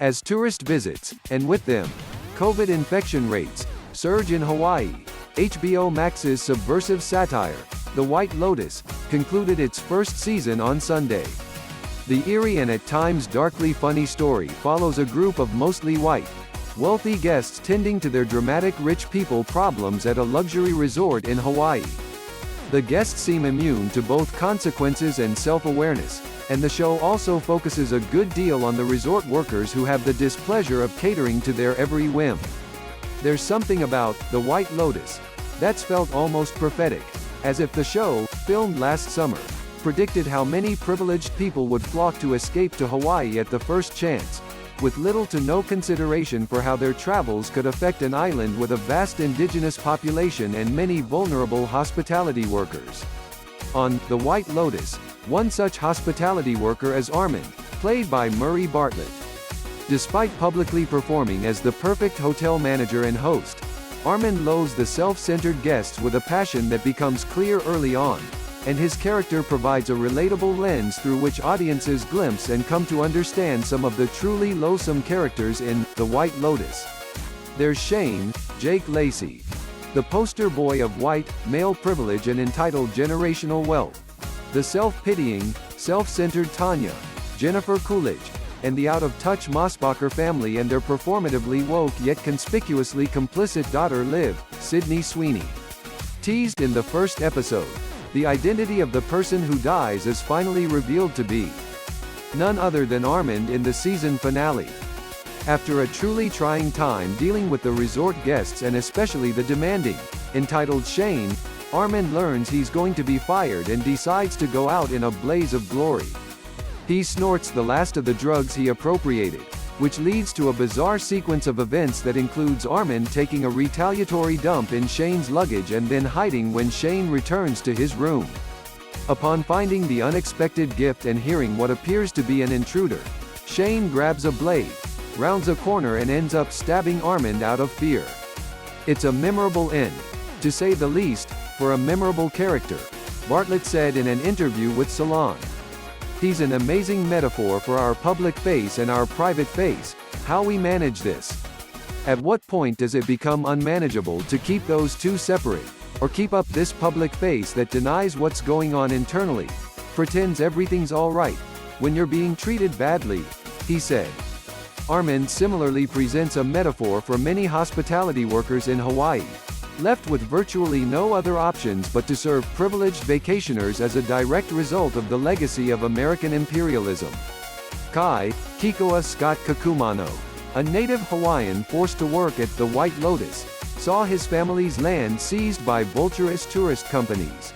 As tourist visits, and with them, COVID infection rates, surge in Hawaii, HBO Max's subversive satire, The White Lotus, concluded its first season on Sunday. The eerie and at times darkly funny story follows a group of mostly white, wealthy guests tending to their dramatic rich people problems at a luxury resort in Hawaii. The guests seem immune to both consequences and self-awareness, and the show also focuses a good deal on the resort workers who have the displeasure of catering to their every whim. There's something about The White Lotus that's felt almost prophetic, as if the show, filmed last summer, predicted how many privileged people would flock to escape to Hawaii at the first chance, with little to no consideration for how their travels could affect an island with a vast indigenous population and many vulnerable hospitality workers. On The White Lotus, one such hospitality worker is Armond, played by Murray Bartlett. Despite publicly performing as the perfect hotel manager and host, Armond loathes the self-centered guests with a passion that becomes clear early on, and his character provides a relatable lens through which audiences glimpse and come to understand some of the truly loathsome characters in The White Lotus. There's Shane, Jake Lacy, the poster boy of white, male privilege and entitled generational wealth, the self-pitying, self-centered Tanya, Jennifer Coolidge, and the out-of-touch Mossbacher family and their performatively woke yet conspicuously complicit daughter Liv, Sydney Sweeney. Teased in the first episode, the identity of the person who dies is finally revealed to be none other than Armond in the season finale. After a truly trying time dealing with the resort guests and especially the demanding, entitled Shane, Armond learns he's going to be fired and decides to go out in a blaze of glory. He snorts the last of the drugs he appropriated, which leads to a bizarre sequence of events that includes Armond taking a retaliatory dump in Shane's luggage and then hiding when Shane returns to his room. Upon finding the unexpected gift and hearing what appears to be an intruder, Shane grabs a blade, rounds a corner and ends up stabbing Armond out of fear. It's a memorable end, to say the least, for a memorable character, Bartlett said in an interview with Salon. He's an amazing metaphor for our public face and our private face, how we manage this. At what point does it become unmanageable to keep those two separate, or keep up this public face that denies what's going on internally, pretends everything's alright, when you're being treated badly, he said. Armond similarly presents a metaphor for many hospitality workers in Hawaii, left with virtually no other options but to serve privileged vacationers as a direct result of the legacy of American imperialism. Kekoa Scott Kekumano, a Native Hawaiian forced to work at the White Lotus, saw his family's land seized by vulturous tourist companies.